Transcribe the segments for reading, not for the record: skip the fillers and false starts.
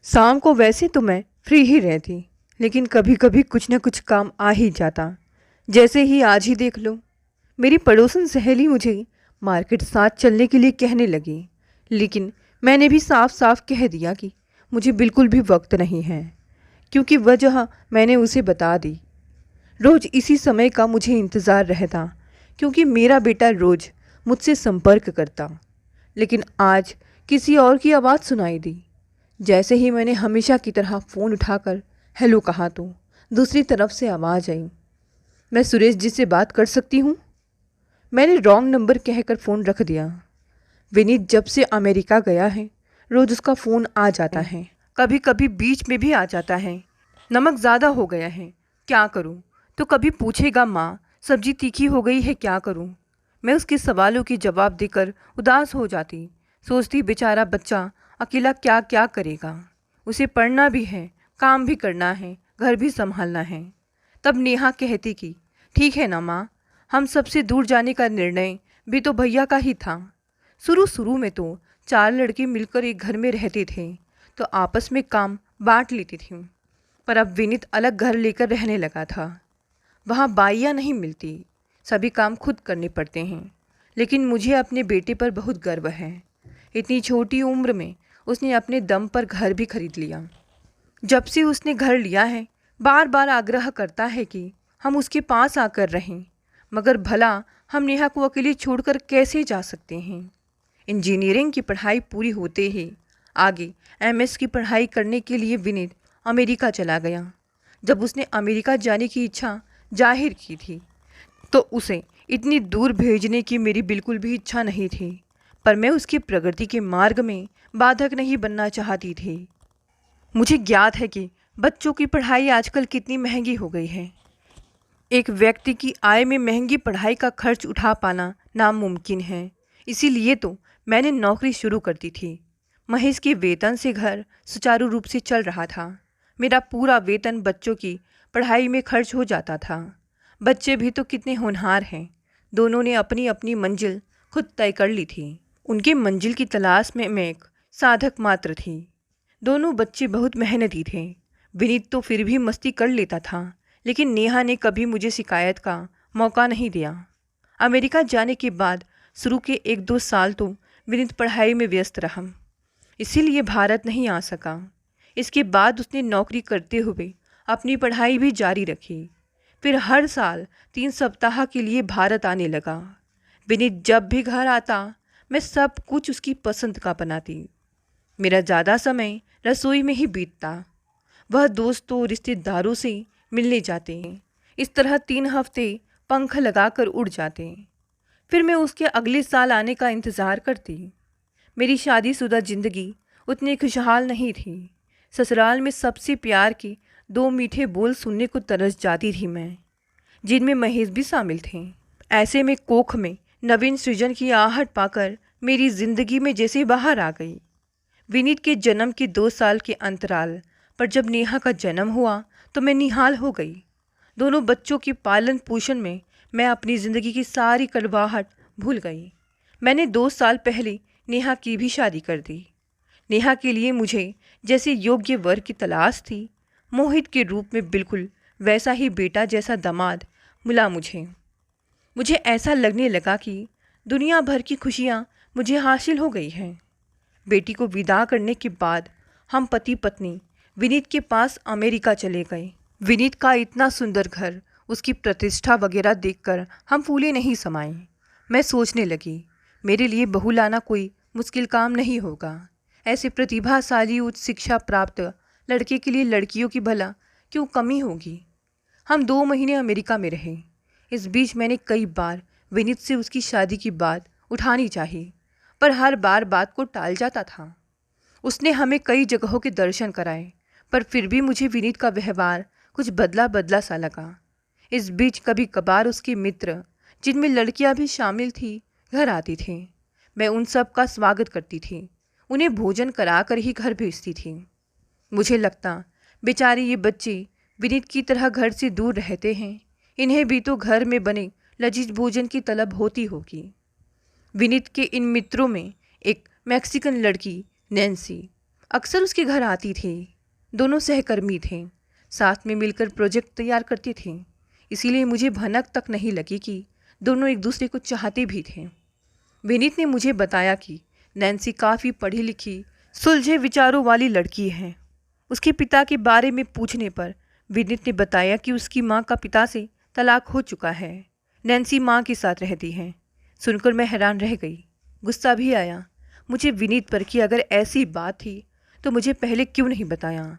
शाम को वैसे तो मैं फ्री ही रहती, लेकिन कभी कभी कुछ न कुछ काम आ ही जाता। जैसे ही आज ही देख लो, मेरी पड़ोसन सहेली मुझे मार्केट साथ चलने के लिए कहने लगी, लेकिन मैंने भी साफ साफ कह दिया कि मुझे बिल्कुल भी वक्त नहीं है, क्योंकि वजह मैंने उसे बता दी। रोज़ इसी समय का मुझे इंतज़ार रहता, क्योंकि मेरा बेटा रोज़ मुझसे संपर्क करता। लेकिन आज किसी और की आवाज़ सुनाई दी। जैसे ही मैंने हमेशा की तरह फ़ोन उठाकर हेलो कहा तो दूसरी तरफ से आवाज़ आई, मैं सुरेश जी से बात कर सकती हूँ। मैंने रॉन्ग नंबर कहकर फ़ोन रख दिया। विनीत जब से अमेरिका गया है, रोज़ उसका फ़ोन आ जाता है, कभी कभी बीच में भी आ जाता है। नमक ज़्यादा हो गया है, क्या करूँ? तो कभी पूछेगा माँ सब्जी तीखी हो गई है, क्या करूँ? मैं उसके सवालों के जवाब देकर उदास हो जाती, सोचती बेचारा बच्चा अकेला क्या क्या करेगा। उसे पढ़ना भी है, काम भी करना है, घर भी संभालना है। तब नेहा कहती कि ठीक है ना माँ, हम सबसे दूर जाने का निर्णय भी तो भैया का ही था। शुरू शुरू में तो 4 लड़के मिलकर एक घर में रहते थे, तो आपस में काम बांट लेती थी। पर अब विनीत अलग घर लेकर रहने लगा था। वहाँ बाइयाँ नहीं मिलती, सभी काम खुद करने पड़ते हैं। लेकिन मुझे अपने बेटे पर बहुत गर्व है। इतनी छोटी उम्र में उसने अपने दम पर घर भी खरीद लिया। जब से उसने घर लिया है, बार बार आग्रह करता है कि हम उसके पास आकर रहें, मगर भला हम नेहा को अकेले छोड़कर कैसे जा सकते हैं। इंजीनियरिंग की पढ़ाई पूरी होते ही आगे एमएस की पढ़ाई करने के लिए विनीत अमेरिका चला गया। जब उसने अमेरिका जाने की इच्छा जाहिर की थी, तो उसे इतनी दूर भेजने की मेरी बिल्कुल भी इच्छा नहीं थी, पर मैं उसकी प्रगति के मार्ग में बाधक नहीं बनना चाहती थी। मुझे ज्ञात है कि बच्चों की पढ़ाई आजकल कितनी महंगी हो गई है। एक व्यक्ति की आय में महंगी पढ़ाई का खर्च उठा पाना नामुमकिन है। इसीलिए तो मैंने नौकरी शुरू कर दी थी। महेश के वेतन से घर सुचारू रूप से चल रहा था। मेरा पूरा वेतन बच्चों की पढ़ाई में खर्च हो जाता था। बच्चे भी तो कितने होनहार हैं। दोनों ने अपनी अपनी मंजिल खुद तय कर ली थी। उनके मंजिल की तलाश में मैं एक साधक मात्र थी। दोनों बच्चे बहुत मेहनती थे। विनीत तो फिर भी मस्ती कर लेता था, लेकिन नेहा ने कभी मुझे शिकायत का मौका नहीं दिया। अमेरिका जाने के बाद शुरू के 1-2 साल तो विनीत पढ़ाई में व्यस्त रहा, इसीलिए भारत नहीं आ सका। इसके बाद उसने नौकरी करते हुए अपनी पढ़ाई भी जारी रखी। फिर हर साल 3 सप्ताह के लिए भारत आने लगा। विनीत जब भी घर आता, मैं सब कुछ उसकी पसंद का बनाती। मेरा ज़्यादा समय रसोई में ही बीतता। वह दोस्तों रिश्तेदारों से मिलने जाते हैं। इस तरह 3 हफ्ते पंख लगाकर उड़ जाते। फिर मैं उसके अगले साल आने का इंतज़ार करती। मेरी शादीशुदा ज़िंदगी उतनी खुशहाल नहीं थी। ससुराल में सबसे प्यार के 2 मीठे बोल सुनने को तरस जाती थी मैं, जिनमें महेश भी शामिल थे। ऐसे में कोख में नवीन सृजन की आहट पाकर मेरी ज़िंदगी में जैसे बाहर आ गई। विनीत के जन्म के 2 साल के अंतराल पर जब नेहा का जन्म हुआ, तो मैं निहाल हो गई। दोनों बच्चों के पालन पोषण में मैं अपनी ज़िंदगी की सारी कड़वाहट भूल गई। मैंने 2 साल पहले नेहा की भी शादी कर दी। नेहा के लिए मुझे जैसे योग्य वर की तलाश थी, मोहित के रूप में बिल्कुल वैसा ही बेटा जैसा दामाद मिला मुझे। मुझे ऐसा लगने लगा कि दुनिया भर की खुशियाँ मुझे हासिल हो गई हैं। बेटी को विदा करने के बाद हम पति पत्नी विनीत के पास अमेरिका चले गए। विनीत का इतना सुंदर घर, उसकी प्रतिष्ठा वगैरह देखकर हम फूले नहीं समाए। मैं सोचने लगी, मेरे लिए बहू लाना कोई मुश्किल काम नहीं होगा। ऐसे प्रतिभाशाली उच्च शिक्षा प्राप्त लड़के के लिए लड़कियों की भला क्यों कमी होगी। हम 2 महीने अमेरिका में रहे। इस बीच मैंने कई बार विनीत से उसकी शादी की बात उठानी चाहिए, पर हर बार बात को टाल जाता था। उसने हमें कई जगहों के दर्शन कराए, पर फिर भी मुझे विनीत का व्यवहार कुछ बदला बदला सा लगा। इस बीच कभी कभार उसके मित्र, जिनमें लड़कियां भी शामिल थी, घर आती थी। मैं उन सब का स्वागत करती थी, उन्हें भोजन कराकर ही घर भेजती थी। मुझे लगता बेचारे ये बच्चे विनीत की तरह घर से दूर रहते हैं, इन्हें भी तो घर में बने लजीज भोजन की तलब होती होगी। विनीत के इन मित्रों में एक मैक्सिकन लड़की नैन्सी अक्सर उसके घर आती थी। दोनों सहकर्मी थे, साथ में मिलकर प्रोजेक्ट तैयार करते थे। इसीलिए मुझे भनक तक नहीं लगी कि दोनों एक दूसरे को चाहते भी थे। विनीत ने मुझे बताया कि नैन्सी काफ़ी पढ़ी लिखी, सुलझे विचारों वाली लड़की है। उसके पिता के बारे में पूछने पर विनीत ने बताया कि उसकी माँ का पिता से तलाक हो चुका है। नैन्सी माँ के साथ रहती है। सुनकर मैं हैरान रह गई, गुस्सा भी आया मुझे विनीत पर कि अगर ऐसी बात थी तो मुझे पहले क्यों नहीं बताया।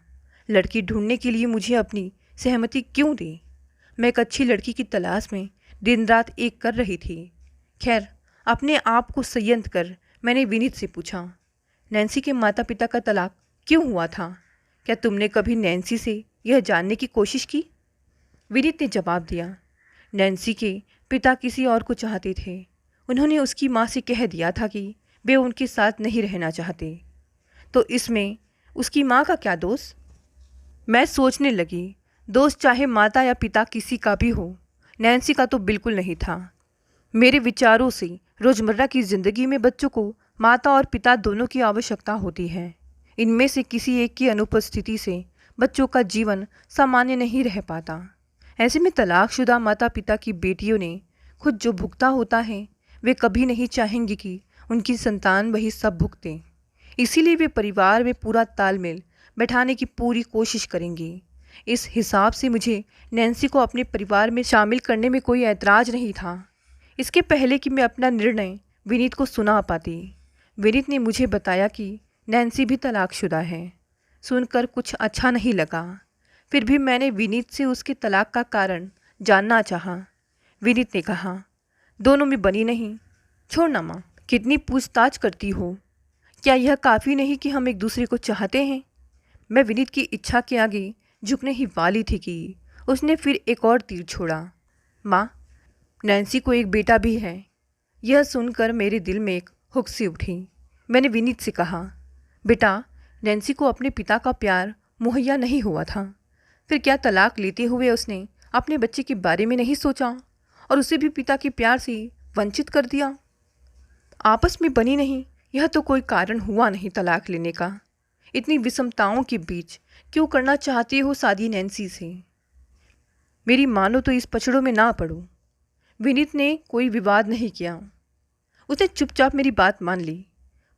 लड़की ढूंढने के लिए मुझे अपनी सहमति क्यों दी। मैं एक अच्छी लड़की की तलाश में दिन रात एक कर रही थी। खैर, अपने आप को संयंत्र कर मैंने विनीत से पूछा, नैन्सी के माता पिता का तलाक क्यों हुआ था? क्या तुमने कभी नैन्सी से यह जानने की कोशिश की? विनीत ने जवाब दिया, नैन्सी के पिता किसी और को चाहते थे। उन्होंने उसकी माँ से कह दिया था कि वे उनके साथ नहीं रहना चाहते। तो इसमें उसकी माँ का क्या दोष? मैं सोचने लगी, दोस्त चाहे माता या पिता किसी का भी हो, नैन्सी का तो बिल्कुल नहीं था। मेरे विचारों से रोज़मर्रा की ज़िंदगी में बच्चों को माता और पिता दोनों की आवश्यकता होती है। इनमें से किसी एक की अनुपस्थिति से बच्चों का जीवन सामान्य नहीं रह पाता। ऐसे में तलाकशुदा माता पिता की बेटियों ने खुद जो भुगता होता है, वे कभी नहीं चाहेंगी कि उनकी संतान वही सब भुगते। इसीलिए वे परिवार में पूरा तालमेल बैठाने की पूरी कोशिश करेंगी। इस हिसाब से मुझे नैन्सी को अपने परिवार में शामिल करने में कोई ऐतराज़ नहीं था। इसके पहले कि मैं अपना निर्णय विनीत को सुना पाती, विनीत ने मुझे बताया कि नैन्सी भी तलाकशुदा है। सुनकर कुछ अच्छा नहीं लगा। फिर भी मैंने विनीत से उसके तलाक का कारण जानना चाहा। विनीत ने कहा, दोनों में बनी नहीं। छोड़ना माँ, कितनी पूछताछ करती हो? क्या यह काफ़ी नहीं कि हम एक दूसरे को चाहते हैं? मैं विनीत की इच्छा के आगे झुकने ही वाली थी कि उसने फिर एक और तीर छोड़ा। माँ, नैन्सी को एक बेटा भी है। यह सुनकर मेरे दिल में एक हुक सी उठी। मैंने विनीत से कहा, बेटा, नैन्सी को अपने पिता का प्यार मुहैया नहीं हुआ था। फिर क्या तलाक लेते हुए उसने अपने बच्चे के बारे में नहीं सोचा और उसे भी पिता के प्यार से वंचित कर दिया? आपस में बनी नहीं, यह तो कोई कारण हुआ नहीं तलाक लेने का। इतनी विषमताओं के बीच क्यों करना चाहती हो शादी नैन्सी से? मेरी मानो तो इस पचड़ों में ना पड़ो। विनीत ने कोई विवाद नहीं किया। उसने चुपचाप मेरी बात मान ली।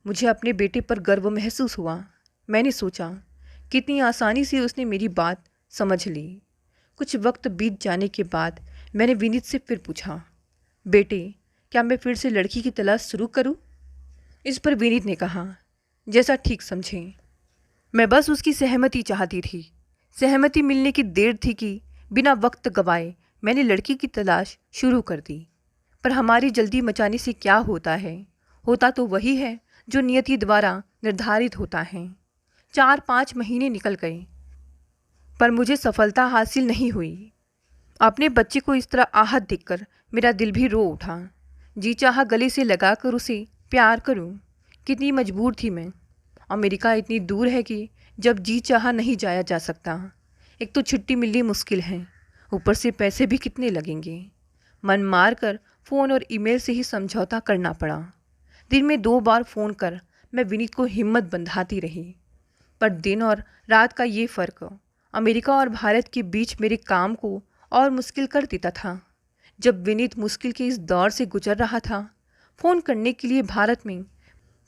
मुझे अपने बेटे पर गर्व महसूस हुआ। मैंने सोचा, कितनी आसानी से उसने मेरी बात समझ ली। कुछ वक्त बीत जाने के बाद मैंने विनीत से फिर पूछा, बेटे, क्या मैं फिर से लड़की की तलाश शुरू करूं? इस पर विनीत ने कहा, जैसा ठीक समझें। मैं बस उसकी सहमति चाहती थी। सहमति मिलने की देर थी कि बिना वक्त गवाए मैंने लड़की की तलाश शुरू कर दी। पर हमारी जल्दी मचाने से क्या होता है? होता तो वही है जो नियति द्वारा निर्धारित होता है। 4-5 महीने निकल गए, पर मुझे सफलता हासिल नहीं हुई। अपने बच्चे को इस तरह आहत देखकर मेरा दिल भी रो उठा। जी चाहा गले से लगाकर उसे प्यार करूं। कितनी मजबूर थी मैं। अमेरिका इतनी दूर है कि जब जी चाहा नहीं जाया जा सकता। एक तो छुट्टी मिलनी मुश्किल है, ऊपर से पैसे भी कितने लगेंगे। मन मार कर फ़ोन और ईमेल से ही समझौता करना पड़ा। दिन में 2 बार फ़ोन कर मैं विनीत को हिम्मत बंधाती रही, पर दिन और रात का ये फ़र्क अमेरिका और भारत के बीच मेरे काम को और मुश्किल कर देता था। जब विनीत मुश्किल के इस दौर से गुजर रहा था, फ़ोन करने के लिए भारत में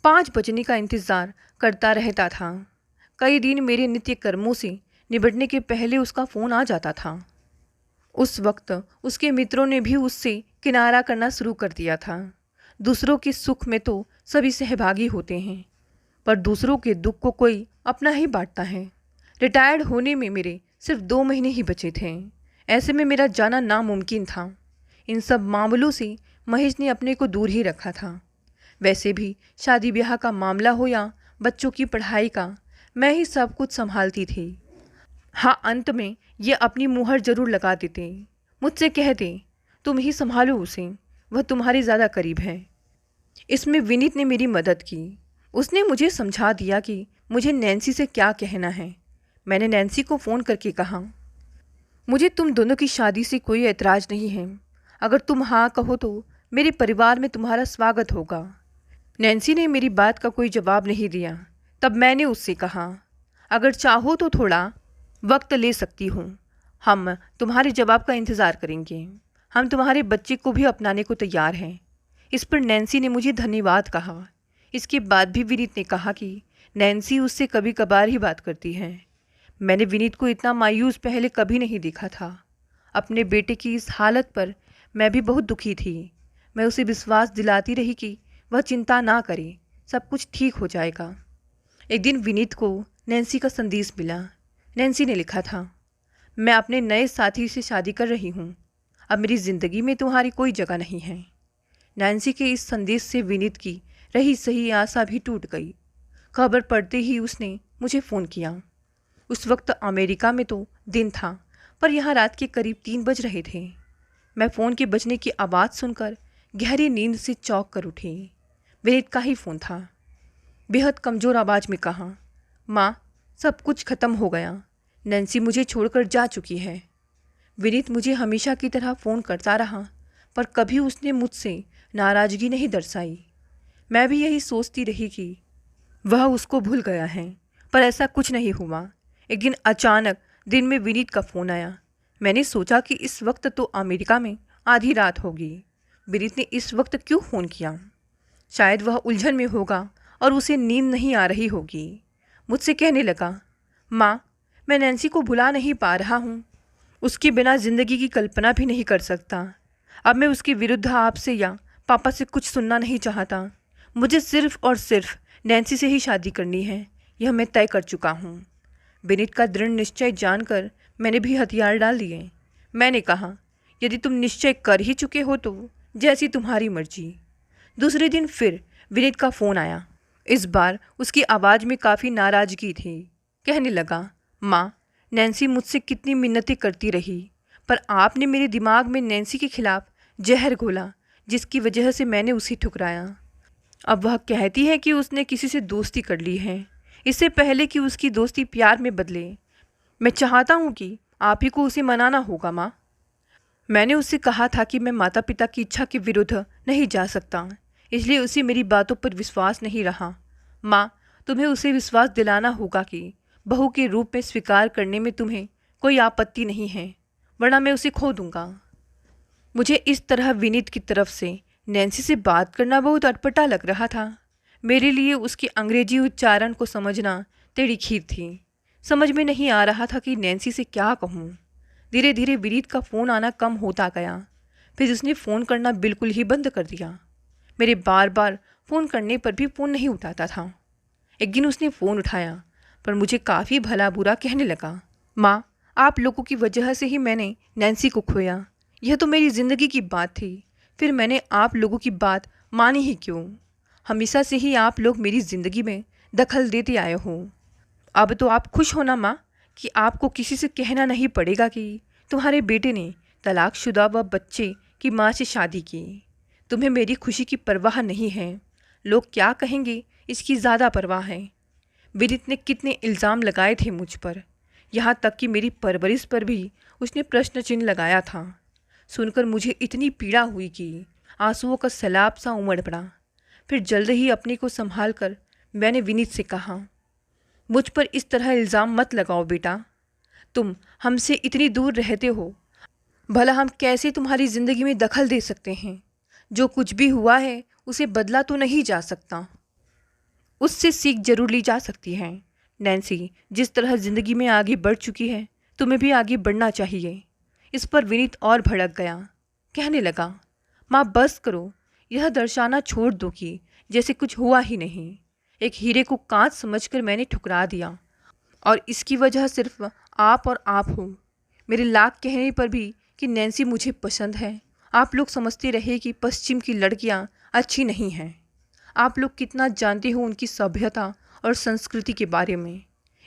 5 बजने का इंतज़ार करता रहता था। कई दिन मेरे नित्य कर्मों से निपटने के पहले उसका फ़ोन आ जाता था। उस वक्त उसके मित्रों ने भी उससे किनारा करना शुरू कर दिया था। दूसरों के सुख में तो सभी सहभागी होते हैं, पर दूसरों के दुख को कोई अपना ही बांटता है। रिटायर्ड होने में मेरे सिर्फ 2 महीने ही बचे थे। ऐसे में मेरा जाना नामुमकिन था। इन सब मामलों से महेश ने अपने को दूर ही रखा था। वैसे भी शादी ब्याह का मामला हो या बच्चों की पढ़ाई का, मैं ही सब कुछ संभालती थी। हाँ, अंत में ये अपनी मुहर जरूर लगा देते, मुझसे कहते, तुम ही संभालो उसे, वह तुम्हारे ज़्यादा करीब है। इसमें विनीत ने मेरी मदद की। उसने मुझे समझा दिया कि मुझे नैन्सी से क्या कहना है। मैंने नैन्सी को फ़ोन करके कहा, मुझे तुम दोनों की शादी से कोई ऐतराज़ नहीं है। अगर तुम हाँ कहो तो मेरे परिवार में तुम्हारा स्वागत होगा। नैन्सी ने मेरी बात का कोई जवाब नहीं दिया। तब मैंने उससे कहा, अगर चाहो तो थोड़ा वक्त ले सकती हूँ। हम तुम्हारे जवाब का इंतज़ार करेंगे। हम तुम्हारे बच्चे को भी अपनाने को तैयार हैं। इस पर नैन्सी ने मुझे धन्यवाद कहा। इसके बाद भी विनीत ने कहा कि नैन्सी उससे कभी कभार ही बात करती है। मैंने विनीत को इतना मायूस पहले कभी नहीं देखा था। अपने बेटे की इस हालत पर मैं भी बहुत दुखी थी। मैं उसे विश्वास दिलाती रही कि वह चिंता ना करे, सब कुछ ठीक हो जाएगा। एक दिन विनीत को नैन्सी का संदेश मिला। नैन्सी ने लिखा था, मैं अपने नए साथी से शादी कर रही हूँ। अब मेरी ज़िंदगी में तुम्हारी कोई जगह नहीं है। नैन्सी के इस संदेश से विनीत की रही सही आशा भी टूट गई। खबर पड़ते ही उसने मुझे फ़ोन किया। उस वक्त अमेरिका में तो दिन था, पर यहाँ रात के करीब 3 बज रहे थे। मैं फ़ोन के बजने की आवाज़ सुनकर गहरी नींद से चौंक कर उठी। विनीत का ही फ़ोन था। बेहद कमज़ोर आवाज़ में कहा, माँ, सब कुछ ख़त्म हो गया। नैन्सी मुझे छोड़कर जा चुकी है। विनीत मुझे हमेशा की तरह फ़ोन करता रहा, पर कभी उसने मुझसे नाराज़गी नहीं दर्शाई। मैं भी यही सोचती रही कि वह उसको भूल गया है, पर ऐसा कुछ नहीं हुआ। एक दिन अचानक दिन में विनीत का फ़ोन आया। मैंने सोचा कि इस वक्त तो अमेरिका में आधी रात होगी। विनीत ने इस वक्त क्यों फ़ोन किया? शायद वह उलझन में होगा और उसे नींद नहीं आ रही होगी। मुझसे कहने लगा, माँ, मैं नैन्सी को भुला नहीं पा रहा हूँ। उसके बिना ज़िंदगी की कल्पना भी नहीं कर सकता। अब मैं उसके विरुद्ध आपसे या पापा से कुछ सुनना नहीं चाहता। मुझे सिर्फ़ और सिर्फ नैन्सी से ही शादी करनी है, यह मैं तय कर चुका हूँ। विनीत का दृढ़ निश्चय जानकर मैंने भी हथियार डाल दिए। मैंने कहा, यदि तुम निश्चय कर ही चुके हो तो जैसी तुम्हारी मर्जी। दूसरे दिन फिर विनीत का फ़ोन आया। इस बार उसकी आवाज़ में काफ़ी नाराज़गी थी। कहने लगा, माँ, नैन्सी मुझसे कितनी मिन्नतें करती रही, पर आपने मेरे दिमाग में नैन्सी के खिलाफ जहर घोला, जिसकी वजह से मैंने उसे ठुकराया। अब वह कहती है कि उसने किसी से दोस्ती कर ली है, इससे पहले कि उसकी दोस्ती प्यार में बदले। मैं चाहता हूँ कि आप ही को उसे मनाना होगा, माँ। मैंने उससे कहा था कि मैं माता पिता की इच्छा के विरुद्ध नहीं जा सकता, इसलिए उसे मेरी बातों पर विश्वास नहीं रहा। माँ, तुम्हें उसे विश्वास दिलाना होगा कि बहू के रूप में स्वीकार करने में तुम्हें कोई आपत्ति नहीं है, वरना मैं उसे खो दूंगा। मुझे इस तरह विनीत की तरफ से नैन्सी से बात करना बहुत अटपटा लग रहा था। मेरे लिए उसके अंग्रेजी उच्चारण को समझना टेढ़ी खीर थी। समझ में नहीं आ रहा था कि नैन्सी से क्या कहूँ। धीरे धीरे विनीत का फ़ोन आना कम होता गया। फिर उसने फ़ोन करना बिल्कुल ही बंद कर दिया। मेरे बार बार फ़ोन करने पर भी फ़ोन नहीं उठाता था। एक दिन उसने फ़ोन उठाया, पर मुझे काफ़ी भला बुरा कहने लगा, माँ, आप लोगों की वजह से ही मैंने नैन्सी को खोया। यह तो मेरी ज़िंदगी की बात थी, फिर मैंने आप लोगों की बात मानी ही क्यों? हमेशा से ही आप लोग मेरी ज़िंदगी में दखल देते आए हो। अब तो आप खुश हो ना, माँ, कि आपको किसी से कहना नहीं पड़ेगा कि तुम्हारे बेटे ने तलाकशुदा व बच्चे की माँ से शादी की। तुम्हें मेरी खुशी की परवाह नहीं है, लोग क्या कहेंगे इसकी ज़्यादा परवाह है। विनीत ने कितने इल्ज़ाम लगाए थे मुझ पर, यहाँ तक कि मेरी परवरिश पर भी उसने प्रश्न चिन्ह लगाया था। सुनकर मुझे इतनी पीड़ा हुई कि आंसुओं का सैलाब सा उमड़ पड़ा। फिर जल्द ही अपने को संभाल कर मैंने विनीत से कहा, मुझ पर इस तरह इल्ज़ाम मत लगाओ बेटा। तुम हमसे इतनी दूर रहते हो, भला हम कैसे तुम्हारी ज़िंदगी में दखल दे सकते हैं? जो कुछ भी हुआ है उसे बदला तो नहीं जा सकता, उससे सीख जरूर ली जा सकती है। नैन्सी जिस तरह ज़िंदगी में आगे बढ़ चुकी है, तुम्हें भी आगे बढ़ना चाहिए। इस पर विनीत और भड़क गया। कहने लगा, माँ बस करो, यह दर्शाना छोड़ दो कि जैसे कुछ हुआ ही नहीं। एक हीरे को कांच समझकर मैंने ठुकरा दिया, और इसकी वजह सिर्फ आप और आप हो। मेरे लाख कहने पर भी कि नैन्सी मुझे पसंद है, आप लोग समझते रहे कि पश्चिम की लड़कियां अच्छी नहीं हैं। आप लोग कितना जानते हो उनकी सभ्यता और संस्कृति के बारे में।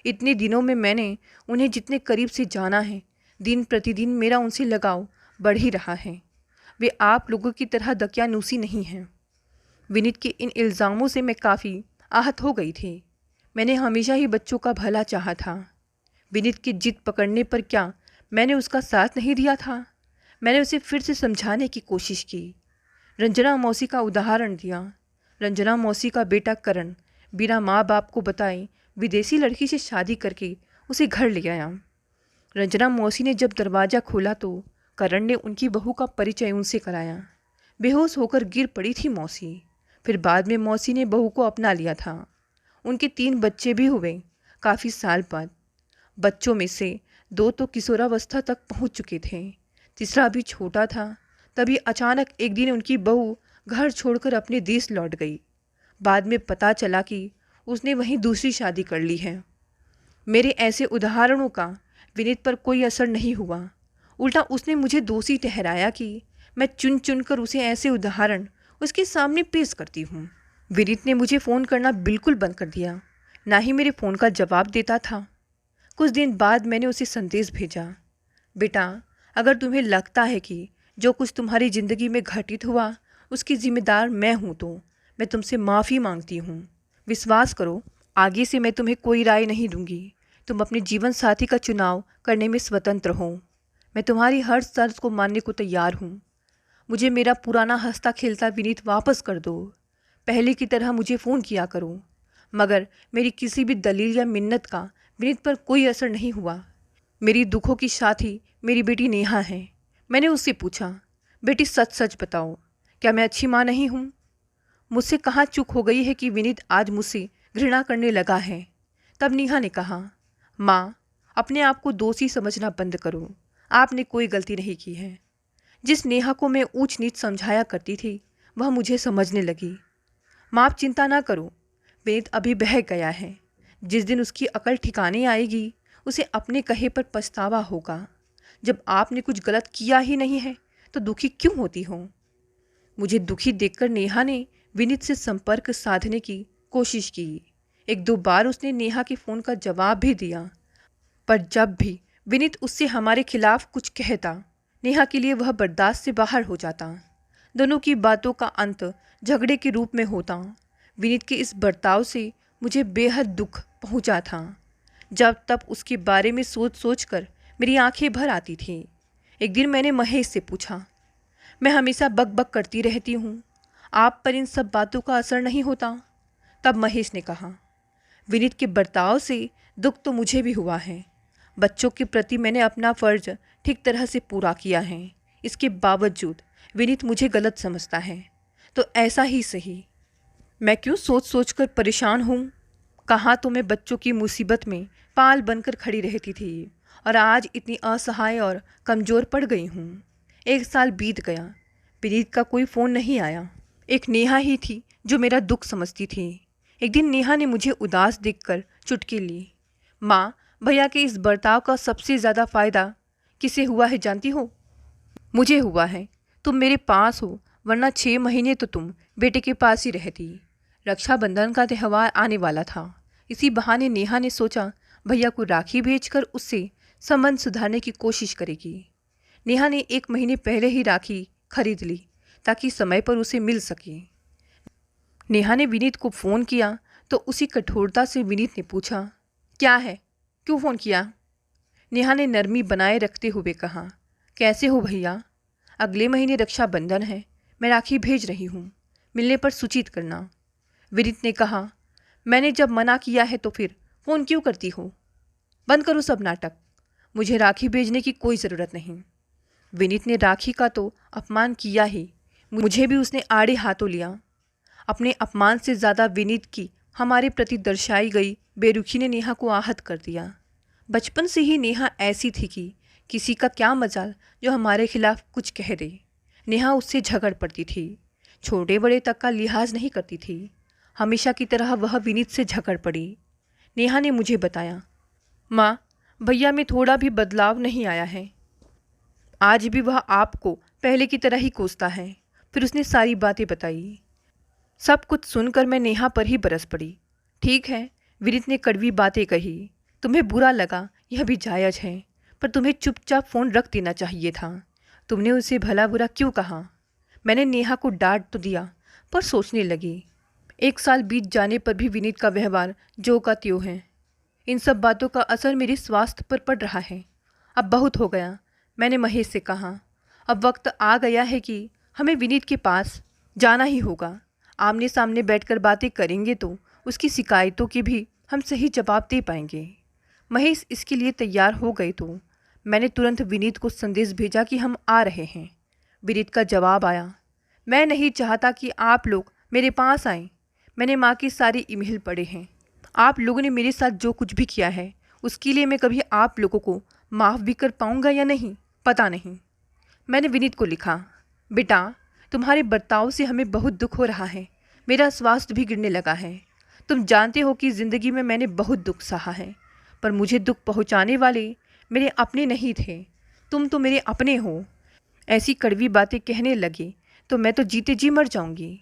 इतने दिनों में मैंने उन्हें जितने करीब से जाना है, दिन प्रतिदिन मेरा उनसे लगाव बढ़ ही रहा है। वे आप लोगों की तरह दकियानूसी नहीं हैं। विनीत के इन इल्ज़ामों से मैं काफ़ी आहत हो गई थी। मैंने हमेशा ही बच्चों का भला चाहा था। विनीत की जिद पकड़ने पर क्या मैंने उसका साथ नहीं दिया था? मैंने उसे फिर से समझाने की कोशिश की, रंजना मौसी का उदाहरण दिया। रंजना मौसी का बेटा करण बिना माँ बाप को बताए विदेशी लड़की से शादी करके उसे घर ले आया। रंजना मौसी ने जब दरवाज़ा खोला तो करण ने उनकी बहू का परिचय उनसे कराया। बेहोश होकर गिर पड़ी थी मौसी। फिर बाद में मौसी ने बहू को अपना लिया था। उनके 3 बच्चे भी हुए काफ़ी साल बाद। बच्चों में से 2 तो किशोरावस्था तक पहुंच चुके थे, तीसरा अभी छोटा था। तभी अचानक एक दिन उनकी बहू घर छोड़कर अपने देश लौट गई। बाद में पता चला कि उसने वहीं दूसरी शादी कर ली है। मेरे ऐसे उदाहरणों का विनीत पर कोई असर नहीं हुआ। उल्टा उसने मुझे दोषी ठहराया कि मैं चुन चुन कर उसे ऐसे उदाहरण उसके सामने पेश करती हूँ। विनीत ने मुझे फ़ोन करना बिल्कुल बंद कर दिया, ना ही मेरे फ़ोन का जवाब देता था। कुछ दिन बाद मैंने उसे संदेश भेजा, बेटा अगर तुम्हें लगता है कि जो कुछ तुम्हारी ज़िंदगी में घटित हुआ उसकी जिम्मेदार मैं हूँ तो मैं तुमसे माफ़ी मांगती हूँ। विश्वास करो, आगे से मैं तुम्हें कोई राय नहीं दूंगी। तुम अपने जीवन साथी का चुनाव करने में स्वतंत्र हो। मैं तुम्हारी हर शर्त को मानने को तैयार हूँ। मुझे मेरा पुराना हंसता खेलता विनीत वापस कर दो। पहले की तरह मुझे फ़ोन किया करो। मगर मेरी किसी भी दलील या मिन्नत का विनीत पर कोई असर नहीं हुआ। मेरी दुखों की साथी मेरी बेटी नेहा है। मैंने उससे पूछा, बेटी सच सच बताओ, क्या मैं अच्छी माँ नहीं हूँ? मुझसे कहाँ चूक हो गई है कि विनीत आज मुझसे घृणा करने लगा है। तब नेहा ने कहा, माँ अपने आप को दोषी समझना बंद करो। आपने कोई गलती नहीं की है। जिस नेहा को मैं ऊंच नीच समझाया करती थी वह मुझे समझने लगी। माँ आप चिंता ना करो, विनीत अभी बहक गया है। जिस दिन उसकी अकल ठिकाने आएगी उसे अपने कहे पर पछतावा होगा। जब आपने कुछ गलत किया ही नहीं है तो दुखी क्यों होती हो? मुझे दुखी देखकर नेहा ने विनीत से संपर्क साधने की कोशिश की। 1-2 बार उसने नेहा के फ़ोन का जवाब भी दिया, पर जब भी विनीत उससे हमारे खिलाफ कुछ कहता नेहा के लिए वह बर्दाश्त से बाहर हो जाता। दोनों की बातों का अंत झगड़े के रूप में होता। विनीत के इस बर्ताव से मुझे बेहद दुख पहुंचा था। जब तब उसके बारे में सोच सोच कर मेरी आंखें भर आती थीं। एक दिन मैंने महेश से पूछा, मैं हमेशा बक बक करती रहती हूँ, आप पर इन सब बातों का असर नहीं होता? तब महेश ने कहा, विनीत के बर्ताव से दुख तो मुझे भी हुआ है। बच्चों के प्रति मैंने अपना फ़र्ज ठीक तरह से पूरा किया है। इसके बावजूद विनीत मुझे गलत समझता है, तो ऐसा ही सही। मैं क्यों सोच सोच कर परेशान हूँ? कहाँ तो मैं बच्चों की मुसीबत में पाल बनकर खड़ी रहती थी और आज इतनी असहाय और कमज़ोर पड़ गई हूँ। 1 साल बीत गया, विनीत का कोई फ़ोन नहीं आया। एक नेहा ही थी जो मेरा दुख समझती थी। एक दिन नेहा ने मुझे उदास देखकर चुटकी ली। माँ भैया के इस बर्ताव का सबसे ज़्यादा फ़ायदा किसे हुआ है जानती हो? मुझे हुआ है। तुम मेरे पास हो, वरना 6 महीने तो तुम बेटे के पास ही रहती। रक्षाबंधन का त्यौहार आने वाला था। इसी बहाने नेहा ने सोचा भैया को राखी भेजकर उससे संबंध सुधारने की कोशिश करेगी। नेहा ने 1 महीने पहले ही राखी खरीद ली ताकि समय पर उसे मिल सके। नेहा ने विनीत को फ़ोन किया तो उसी कठोरता से विनीत ने पूछा, क्या है, क्यों फ़ोन किया? नेहा ने नरमी बनाए रखते हुए कहा, कैसे हो भैया? अगले महीने रक्षाबंधन है, मैं राखी भेज रही हूँ, मिलने पर सूचित करना। विनीत ने कहा, मैंने जब मना किया है तो फिर फ़ोन क्यों करती हो? बंद करो सब नाटक, मुझे राखी भेजने की कोई ज़रूरत नहीं। विनीत ने राखी का तो अपमान किया ही, मुझे भी उसने आड़े हाथों लिया। अपने अपमान से ज़्यादा विनीत की हमारे प्रति दर्शाई गई बेरुखी ने नेहा को आहत कर दिया। बचपन से ही नेहा ऐसी थी कि किसी का क्या मजाल जो हमारे खिलाफ कुछ कह दे। नेहा उससे झगड़ पड़ती थी, छोटे बड़े तक का लिहाज नहीं करती थी। हमेशा की तरह वह विनीत से झगड़ पड़ी। नेहा ने मुझे बताया, माँ भैया में थोड़ा भी बदलाव नहीं आया है, आज भी वह आपको पहले की तरह ही कोसता है। फिर उसने सारी बातें बताई। सब कुछ सुनकर मैं नेहा पर ही बरस पड़ी। ठीक है, विनीत ने कड़वी बातें कही, तुम्हें बुरा लगा यह भी जायज़ है, पर तुम्हें चुपचाप फ़ोन रख देना चाहिए था। तुमने उसे भला बुरा क्यों कहा? मैंने नेहा को डांट तो दिया, पर सोचने लगी 1 साल बीत जाने पर भी विनीत का व्यवहार जो का त्यों है। इन सब बातों का असर मेरे स्वास्थ्य पर पड़ रहा है। अब बहुत हो गया, मैंने महेश से कहा। अब वक्त आ गया है कि हमें विनीत के पास जाना ही होगा। आमने सामने बैठकर बातें करेंगे तो उसकी शिकायतों के भी हम सही जवाब दे पाएंगे। महेश इसके लिए तैयार हो गए तो मैंने तुरंत विनीत को संदेश भेजा कि हम आ रहे हैं। विनीत का जवाब आया, मैं नहीं चाहता कि आप लोग मेरे पास आएं। मैंने माँ की सारी ईमेल पढ़े हैं। आप लोगों ने मेरे साथ जो कुछ भी किया है उसके लिए मैं कभी आप लोगों को माफ़ भी कर पाऊँगा या नहीं, पता नहीं। मैंने विनीत को लिखा, बेटा तुम्हारे बर्ताव से हमें बहुत दुख हो रहा है। मेरा स्वास्थ्य भी गिरने लगा है। तुम जानते हो कि ज़िंदगी में मैंने बहुत दुख सहा है, पर मुझे दुख पहुंचाने वाले मेरे अपने नहीं थे। तुम तो मेरे अपने हो। ऐसी कड़वी बातें कहने लगे तो मैं तो जीते जी मर जाऊंगी।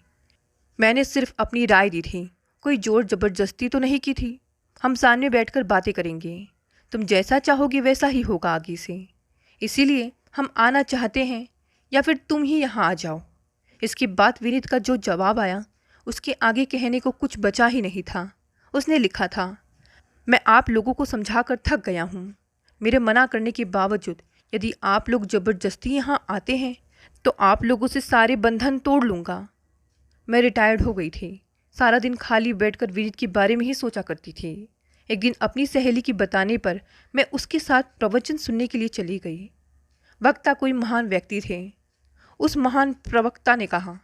मैंने सिर्फ अपनी राय दी थी, कोई जोर ज़बरदस्ती तो नहीं की थी। हम सामने बैठकर बातें करेंगे। तुम जैसा चाहोगे वैसा ही होगा आगे से। इसीलिए हम आना चाहते हैं, या फिर तुम ही यहाँ आ जाओ। इसके बाद विनीत का जो जवाब आया उसके आगे कहने को कुछ बचा ही नहीं था। उसने लिखा था, मैं आप लोगों को समझा कर थक गया हूँ। मेरे मना करने के बावजूद यदि आप लोग ज़बरदस्ती यहाँ आते हैं तो आप लोगों से सारे बंधन तोड़ लूँगा। मैं रिटायर्ड हो गई थी। सारा दिन खाली बैठकर विनीत के बारे में ही सोचा करती थी। एक दिन अपनी सहेली की बताने पर मैं उसके साथ प्रवचन सुनने के लिए चली गई। वक्ता कोई महान व्यक्ति थे। उस महान प्रवक्ता ने कहा,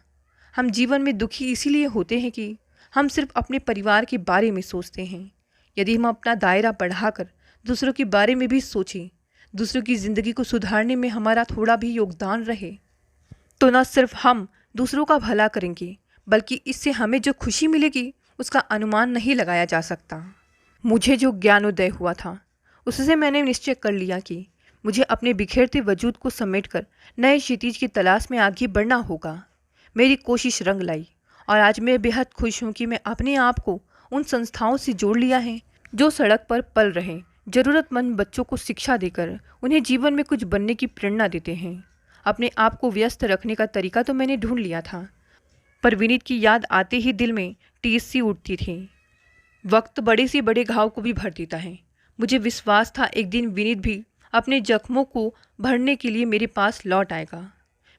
हम जीवन में दुखी इसीलिए होते हैं कि हम सिर्फ अपने परिवार के बारे में सोचते हैं। यदि हम अपना दायरा बढ़ाकर दूसरों के बारे में भी सोचें, दूसरों की ज़िंदगी को सुधारने में हमारा थोड़ा भी योगदान रहे, तो न सिर्फ हम दूसरों का भला करेंगे, बल्कि इससे हमें जो खुशी मिलेगी उसका अनुमान नहीं लगाया जा सकता। मुझे जो ज्ञानोदय हुआ था उससे मैंने निश्चय कर लिया कि मुझे अपने बिखेरते वजूद को समेटकर नए क्षितिज की तलाश में आगे बढ़ना होगा। मेरी कोशिश रंग लाई और आज मैं बेहद खुश हूँ कि मैं अपने आप को उन संस्थाओं से जोड़ लिया है जो सड़क पर पल रहे ज़रूरतमंद बच्चों को शिक्षा देकर उन्हें जीवन में कुछ बनने की प्रेरणा देते हैं। अपने आप को व्यस्त रखने का तरीका तो मैंने ढूंढ लिया था, पर विनीत की याद आते ही दिल में टीस सी उठती थी। वक्त बड़े से बड़े घाव को भी भर देता है। मुझे विश्वास था एक दिन विनीत भी अपने जख्मों को भरने के लिए मेरे पास लौट आएगा।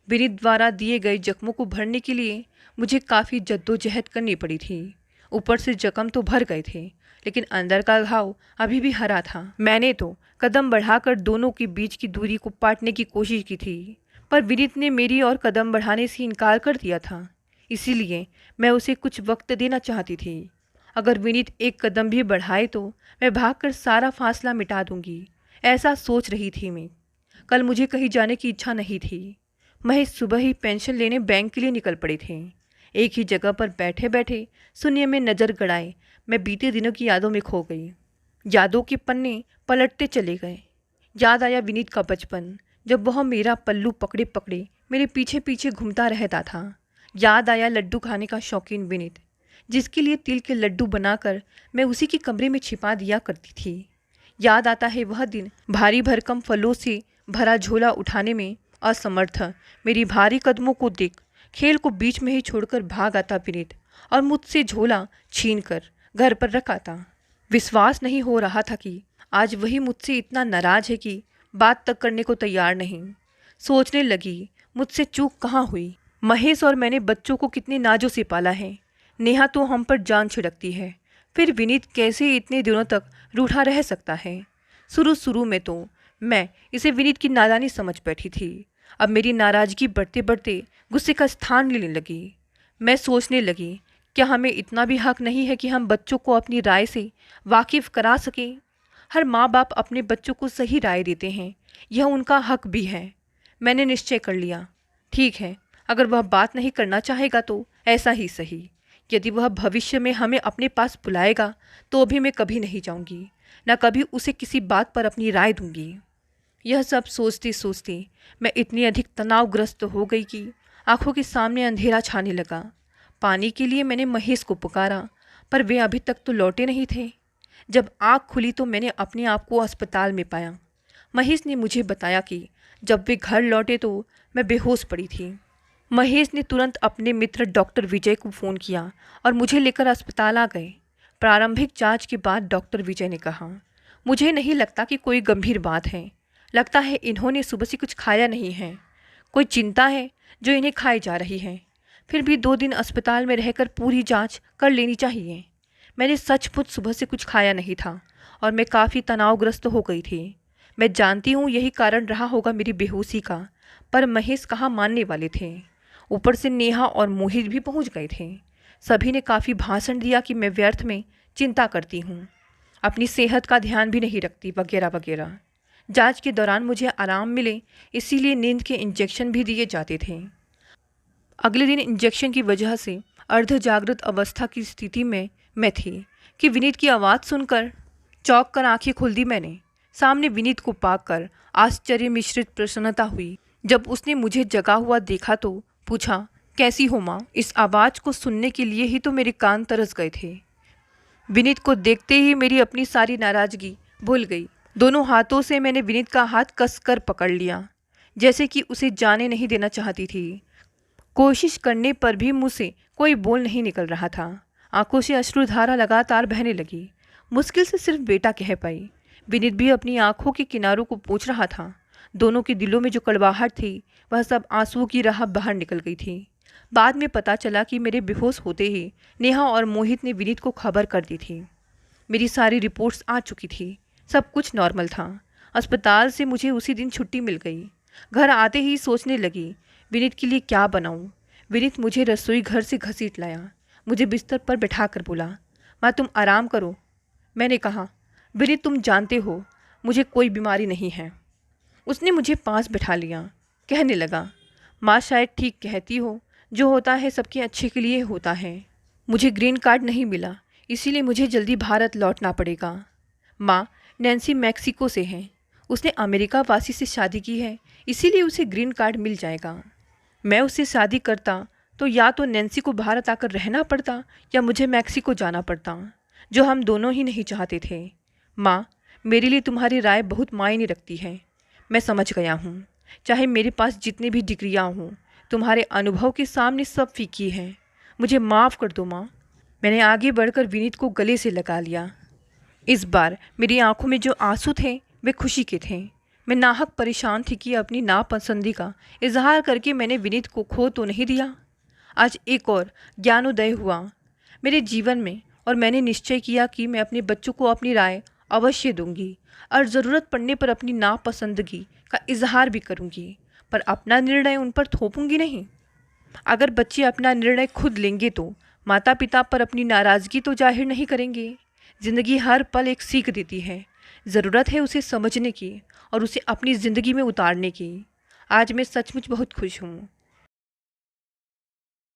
विनीत द्वारा दिए गए जख्मों को भरने के लिए मुझे काफ़ी जद्दोजहद करनी पड़ी थी। ऊपर से जख्म तो भर गए थे, लेकिन अंदर का घाव अभी भी हरा था। मैंने तो कदम बढ़ाकर दोनों के बीच की दूरी को पाटने की कोशिश की थी, पर विनीत ने मेरी और कदम बढ़ाने से इनकार कर दिया था। इसीलिए मैं उसे कुछ वक्त देना चाहती थी। अगर विनीत एक कदम भी बढ़ाए तो मैं भागकर सारा फासला मिटा दूंगी, ऐसा सोच रही थी मैं। कल मुझे कहीं जाने की इच्छा नहीं थी। महेश सुबह ही पेंशन लेने बैंक के लिए निकल पड़े थे। एक ही जगह पर बैठे बैठे शून्य में नज़र गड़ाए मैं बीते दिनों की यादों में खो गई। यादों के पन्ने पलटते चले गए। याद आया विनीत का बचपन, जब वह मेरा पल्लू पकड़े पकड़े मेरे पीछे पीछे घूमता रहता था। याद आया लड्डू खाने का शौकीन विनीत, जिसके लिए तिल के लड्डू बनाकर मैं उसी के कमरे में छिपा दिया करती थी। याद आता है वह दिन भारी भरकम फलों से भरा झोला उठाने में असमर्थ मेरी भारी कदमों को देख खेल को बीच में ही छोड़कर भाग आता विनीत और मुझसे झोला छीनकर घर पर रख आता। विश्वास नहीं हो रहा था कि आज वही मुझसे इतना नाराज है कि बात तक करने को तैयार नहीं। सोचने लगी, मुझसे चूक कहाँ हुई। महेश और मैंने बच्चों को कितने नाजों से पाला है। नेहा तो हम पर जान छिड़कती है, फिर विनीत कैसे इतने दिनों तक रूठा रह सकता है। शुरू में तो मैं इसे विनीत की नादानी समझ बैठी थी। अब मेरी नाराज़गी बढ़ते बढ़ते गुस्से का स्थान लेने लगी। मैं सोचने लगी, क्या हमें इतना भी हक नहीं है कि हम बच्चों को अपनी राय से वाकिफ़ करा सकें। हर माँ बाप अपने बच्चों को सही राय देते हैं, यह उनका हक भी है। मैंने निश्चय कर लिया, ठीक है, अगर वह बात नहीं करना चाहेगा तो ऐसा ही सही। यदि वह भविष्य में हमें अपने पास बुलाएगा तो भी मैं कभी नहीं जाऊंगी, न कभी उसे किसी बात पर अपनी राय दूंगी। यह सब सोचते सोचते मैं इतनी अधिक तनावग्रस्त हो गई कि आंखों के सामने अंधेरा छाने लगा। पानी के लिए मैंने महेश को पुकारा, पर वे अभी तक तो लौटे नहीं थे। जब आँख खुली तो मैंने अपने आप को अस्पताल में पाया। महेश ने मुझे बताया कि जब वे घर लौटे तो मैं बेहोश पड़ी थी। महेश ने तुरंत अपने मित्र डॉक्टर विजय को फ़ोन किया और मुझे लेकर अस्पताल आ गए। प्रारंभिक जांच के बाद डॉक्टर विजय ने कहा, मुझे नहीं लगता कि कोई गंभीर बात है। लगता है इन्होंने सुबह से कुछ खाया नहीं है। कोई चिंता है जो इन्हें खाई जा रही है। फिर भी 2 दिन अस्पताल में रहकर पूरी जांच कर लेनी चाहिए। मैंने सचमुच सुबह से कुछ खाया नहीं था और मैं काफ़ी तनावग्रस्त हो गई थी। मैं जानती हूँ यही कारण रहा होगा मेरी बेहोशी का, पर महेश कहाँ मानने वाले थे। ऊपर से नेहा और मोहित भी पहुँच गए थे। सभी ने काफ़ी भाषण दिया कि मैं व्यर्थ में चिंता करती हूँ, अपनी सेहत का ध्यान भी नहीं रखती, वगैरह वगैरह। जांच के दौरान मुझे आराम मिले, इसीलिए नींद के इंजेक्शन भी दिए जाते थे। अगले दिन इंजेक्शन की वजह से अर्ध जागृत अवस्था की स्थिति में मैं थी कि विनीत की आवाज़ सुनकर चौंक कर आंखें खोल दी मैंने। सामने विनीत को पाकर आश्चर्य मिश्रित प्रसन्नता हुई। जब उसने मुझे जगा हुआ देखा तो पूछा, कैसी हो माँ? इस आवाज़ को सुनने के लिए ही तो मेरे कान तरस गए थे। विनीत को देखते ही मेरी अपनी सारी नाराज़गी भूल गई। दोनों हाथों से मैंने विनीत का हाथ कसकर पकड़ लिया, जैसे कि उसे जाने नहीं देना चाहती थी। कोशिश करने पर भी मुँह से कोई बोल नहीं निकल रहा था। आंखों से अश्रुधारा लगातार बहने लगी। मुश्किल से सिर्फ बेटा कह पाई। विनीत भी अपनी आंखों के किनारों को पोंछ रहा था। दोनों के दिलों में जो कड़वाहट थी वह सब आंसुओं की राह बाहर निकल गई थी। बाद में पता चला कि मेरे बेहोश होते ही नेहा और मोहित ने विनीत को खबर कर दी थी। मेरी सारी रिपोर्ट्स आ चुकी थी, सब कुछ नॉर्मल था। अस्पताल से मुझे उसी दिन छुट्टी मिल गई। घर आते ही सोचने लगी विनीत के लिए क्या बनाऊं। विनीत मुझे रसोई घर से घसीट लाया, मुझे बिस्तर पर बैठा कर बोला, माँ तुम आराम करो। मैंने कहा, विनीत तुम जानते हो मुझे कोई बीमारी नहीं है। उसने मुझे पास बैठा लिया, कहने लगा, माँ शायद ठीक कहती हो, जो होता है सबके अच्छे के लिए होता है। मुझे ग्रीन कार्ड नहीं मिला, इसीलिए मुझे जल्दी भारत लौटना पड़ेगा। माँ, नैन्सी मैक्सिको से है, उसने अमेरिका वासी से शादी की है, इसीलिए उसे ग्रीन कार्ड मिल जाएगा। मैं उससे शादी करता तो या तो नैन्सी को भारत आकर रहना पड़ता या मुझे मैक्सिको जाना पड़ता, जो हम दोनों ही नहीं चाहते थे। माँ, मेरे लिए तुम्हारी राय बहुत मायने रखती है। मैं समझ गया हूँ, चाहे मेरे पास जितने भी डिग्रियाँ हों, तुम्हारे अनुभव के सामने सब फीकी है। मुझे माफ़ कर दो माँ। मैंने आगे बढ़कर विनीत को गले से लगा लिया। इस बार मेरी आंखों में जो आंसू थे वे खुशी के थे। मैं नाहक परेशान थी कि अपनी नापसंदी का इजहार करके मैंने विनीत को खो तो नहीं दिया। आज एक और ज्ञानोदय हुआ मेरे जीवन में और मैंने निश्चय किया कि मैं अपने बच्चों को अपनी राय अवश्य दूंगी और ज़रूरत पड़ने पर अपनी नापसंदगी का इजहार भी करूंगी, पर अपना निर्णय उन पर थोपूंगी नहीं। अगर बच्चे अपना निर्णय खुद लेंगे तो माता पिता पर अपनी नाराज़गी तो जाहिर नहीं करेंगे। ज़िंदगी हर पल एक सीख देती है, ज़रूरत है उसे समझने की और उसे अपनी ज़िंदगी में उतारने की। आज मैं सचमुच बहुत खुश हूँ।